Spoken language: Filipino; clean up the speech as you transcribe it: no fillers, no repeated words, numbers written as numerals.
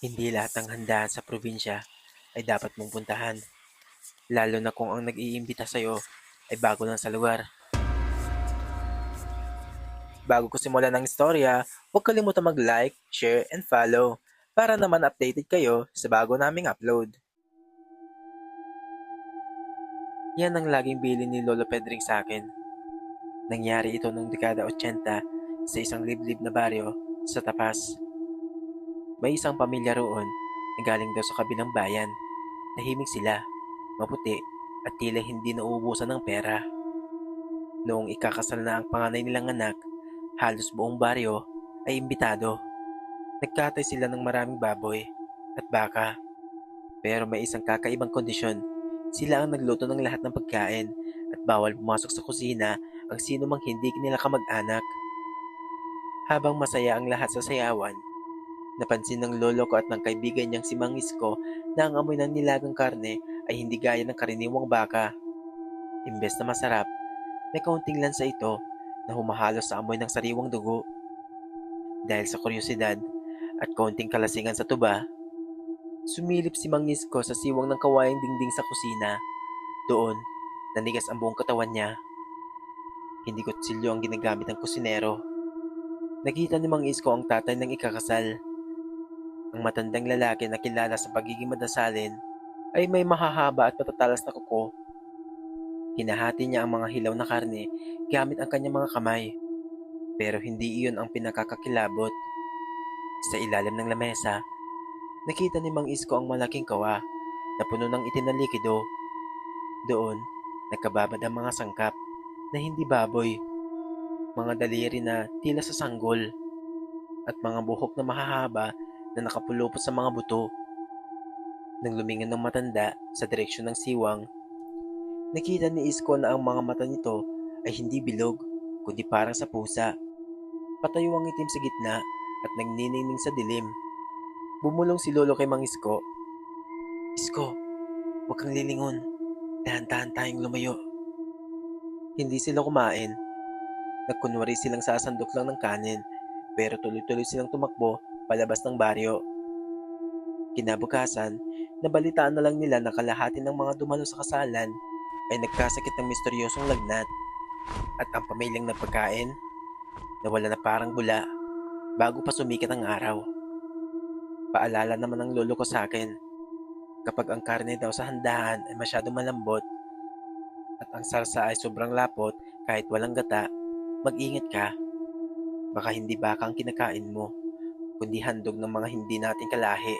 Hindi lahat ng handaan sa probinsya ay dapat mong puntahan, lalo na kung ang nag-iimbita sa'yo ay bago lang sa lugar. Bago ko simulan ng istorya, huwag kalimutan mag-like, share, and follow para naman updated kayo sa bago naming upload. Yan ang laging bilin ni Lolo Pedring sa akin. Nangyari ito noong dekada 80 sa isang liblib na baryo sa Tapas. May isang pamilya roon na galing daw sa kabilang bayan. Tahimik sila, maputi, at tila hindi nauubusan ng pera. Noong ikakasal na ang panganay nilang anak, halos buong baryo ay imbitado. Nagkatay sila ng maraming baboy at baka, pero may isang kakaibang kondisyon. Sila ang nagluto ng lahat ng pagkain at bawal pumasok sa kusina ang sino mang hindi nila kamag-anak. Habang masaya ang lahat sa sayawan, napansin ng lolo ko at ng kaibigan niyang si Mang Isko na ang amoy ng nilagang karne ay hindi gaya ng karaniwang baka. Imbes na masarap, may kaunting lansa ito na humahalo sa amoy ng sariwang dugo. Dahil sa kuryosidad at kaunting kalasingan sa tuba, sumilip si Mang Isko sa siwang ng kawayang dingding sa kusina. Doon, nanigas ang buong katawan niya. Hindi kutsilyo ang ginagamit ng kusinero. Nakita ni Mang Isko ang tatay ng ikakasal. Ang matandang lalaki na kilala sa pagiging madasalin ay may mahahaba at matatalas na kuko. Hinahati niya ang mga hilaw na karne gamit ang kanyang mga kamay. Pero hindi iyon ang pinakakakilabot. Sa ilalim ng lamesa, nakita ni Mang Isko ang malaking kawa na puno ng itim na likido. Doon, nagkababad ang mga sangkap na hindi baboy, mga daliri na tila sa sanggol, at mga buhok na mahahaba na nakapulupot sa mga buto. Nang lumingon ng matanda sa direksyon ng siwang, nakita ni Isko na ang mga mata nito ay hindi bilog, kundi parang sa pusa. Patayo ang itim sa gitna at nagniningning sa dilim. Bumulong si Lolo kay Mang Isko. Isko, huwag kang lilingon. Dahan-dahan tayong lumayo. Hindi sila kumain. Nagkunwari silang sasandok lang ng kanin, pero tuloy-tuloy silang tumakbo palabas ng baryo. Kinabukasan, nabalitaan na lang nila na kalahati ng mga dumalo sa kasalan ay nagkasakit ng misteryosong lagnat at ang pamilyang nagpagkain nawala na parang bula bago pa sumikat ang araw. Paalala naman ng lolo ko sa akin, kapag ang karne daw sa handahan ay masyadong malambot at ang sarsa ay sobrang lapot kahit walang gata, mag-ingat ka. Baka hindi baka ang kinakain mo, kundi handog ng mga hindi natin kalahi.